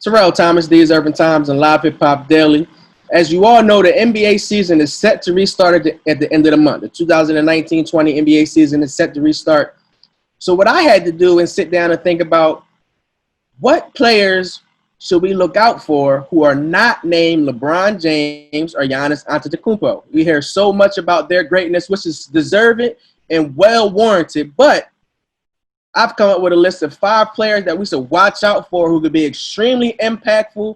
Terrell Thomas, These Urban Times, and Live Hip Hop Daily. As you all know, the NBA season is set to restart at the end of the month. The 2019-20 NBA season is set to restart. So what I had to do is sit down and think about what players should we look out for who are not named LeBron James or Giannis Antetokounmpo. We hear so much about their greatness, which is deserved and well warranted, but I've come up with a list of 5 players that we should watch out for who could be extremely impactful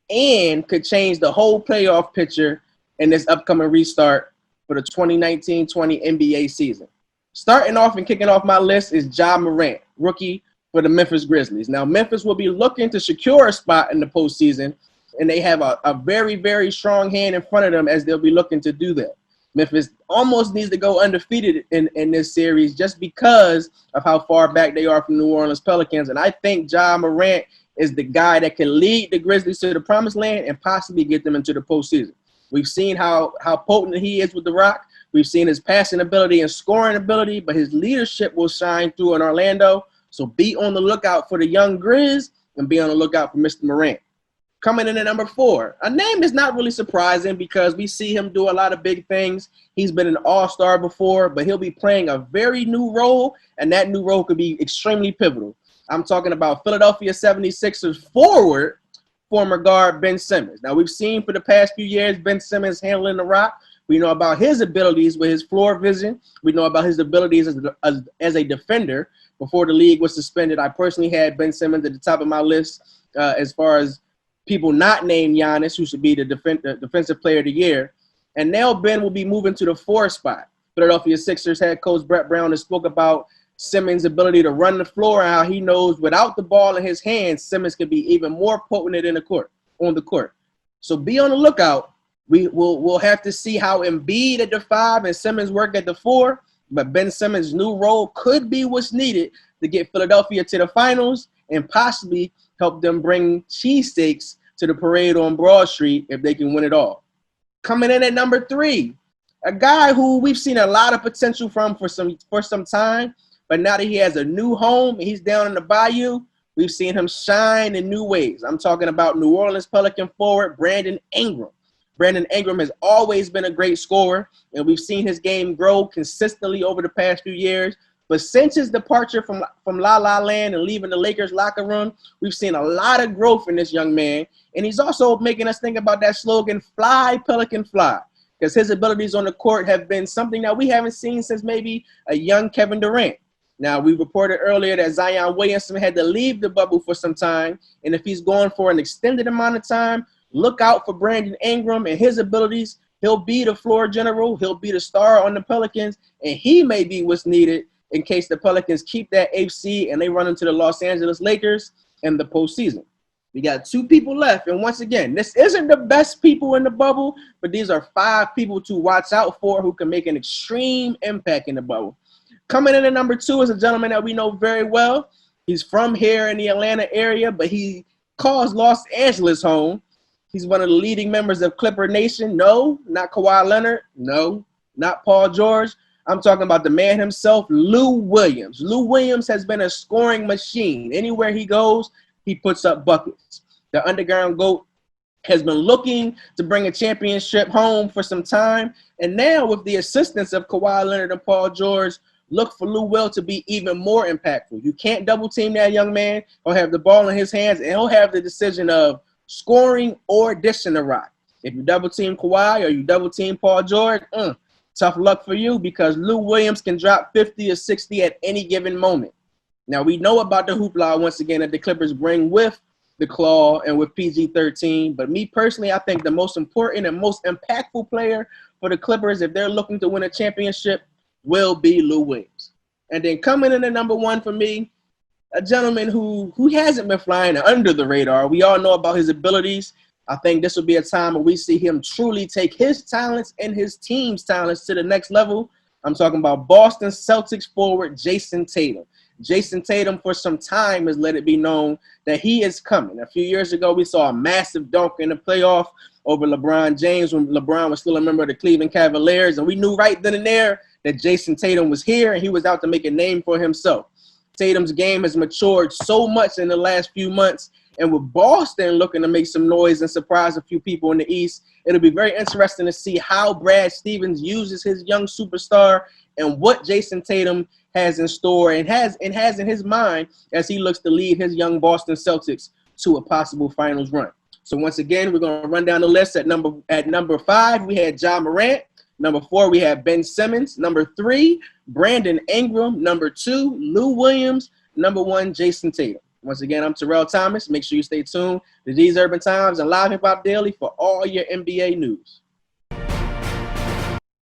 and could change the whole playoff picture in this upcoming restart for the 2019-20 NBA season. Starting off and kicking off my list is Ja Morant, rookie for the Memphis Grizzlies. Now, Memphis will be looking to secure a spot in the postseason, and they have a very, very strong hand in front of them as they'll be looking to do that. Memphis almost needs to go undefeated in this series just because of how far back they are from New Orleans Pelicans. And I think Ja Morant is the guy that can lead the Grizzlies to the promised land and possibly get them into the postseason. We've seen how potent he is with the rock. We've seen his passing ability and scoring ability, but his leadership will shine through in Orlando. So be on the lookout for the young Grizz and be on the lookout for Mr. Morant. Coming in at number 4, a name is not really surprising because we see him do a lot of big things. He's been an all-star before, but he'll be playing a very new role, and that new role could be extremely pivotal. I'm talking about Philadelphia 76ers forward, former guard Ben Simmons. Now, we've seen for the past few years Ben Simmons handling the rock. We know about his abilities with his floor vision. We know about his abilities as a defender. Before the league was suspended, I personally had Ben Simmons at the top of my list as far as people not named Giannis, who should be the defensive player of the year. And now Ben will be moving to the 4 spot. Philadelphia Sixers head coach Brett Brown has spoke about Simmons' ability to run the floor and how he knows without the ball in his hands, Simmons can be even more potent on the court. So be on the lookout. We'll have to see how Embiid at the 5 and Simmons work at the 4. But Ben Simmons' new role could be what's needed to get Philadelphia to the finals and possibly help them bring cheesesteaks to the parade on Broad Street if they can win it all. Coming in at number 3, a guy who we've seen a lot of potential from for some time, but now that he has a new home, he's down in the Bayou, we've seen him shine in new ways. I'm talking about New Orleans Pelican forward Brandon Ingram. Brandon Ingram has always been a great scorer, and we've seen his game grow consistently over the past few years. But since his departure from La La Land and leaving the Lakers locker room, we've seen a lot of growth in this young man. And he's also making us think about that slogan, fly, Pelican, fly, because his abilities on the court have been something that we haven't seen since maybe a young Kevin Durant. Now, we reported earlier that Zion Williamson had to leave the bubble for some time. And if he's going for an extended amount of time, look out for Brandon Ingram and his abilities. He'll be the floor general. He'll be the star on the Pelicans. And he may be what's needed in case the Pelicans keep that AC and they run into the Los Angeles Lakers in the postseason. We got 2 people left. And once again, this isn't the best people in the bubble, but these are 5 people to watch out for who can make an extreme impact in the bubble. Coming in at number 2 is a gentleman that we know very well. He's from here in the Atlanta area, but he calls Los Angeles home. He's one of the leading members of Clipper Nation. No, not Kawhi Leonard. No, not Paul George. I'm talking about the man himself, Lou Williams. Lou Williams has been a scoring machine. Anywhere he goes, he puts up buckets. The underground GOAT has been looking to bring a championship home for some time. And now with the assistance of Kawhi Leonard and Paul George, look for Lou Will to be even more impactful. You can't double team that young man. He'll have the ball in his hands, and he'll have the decision of scoring or dishing the rock. If you double team Kawhi or you double team Paul George, tough luck for you because Lou Williams can drop 50 or 60 at any given moment. Now, we know about the hoopla, once again, that the Clippers bring with the claw and with PG-13. But me personally, I think the most important and most impactful player for the Clippers, if they're looking to win a championship, will be Lou Williams. And then coming in at number 1 for me, a gentleman who hasn't been flying under the radar. We all know about his abilities. I think this will be a time where we see him truly take his talents and his team's talents to the next level. I'm talking about Boston Celtics forward Jason Tatum. Jason Tatum, for some time, has let it be known that he is coming. A few years ago, we saw a massive dunk in the playoff over LeBron James when LeBron was still a member of the Cleveland Cavaliers. And we knew right then and there that Jason Tatum was here and he was out to make a name for himself. Tatum's game has matured so much in the last few months. And with Boston looking to make some noise and surprise a few people in the East, it'll be very interesting to see how Brad Stevens uses his young superstar and what Jason Tatum has in store and has in his mind as he looks to lead his young Boston Celtics to a possible finals run. So once again, we're going to run down the list. At number 5, we had Ja Morant. Number 4, we had Ben Simmons. Number 3, Brandon Ingram. Number 2, Lou Williams. Number 1, Jason Tatum. Once again, I'm Terrell Thomas. Make sure you stay tuned to These Urban Times and Live Hip Hop Daily for all your NBA news.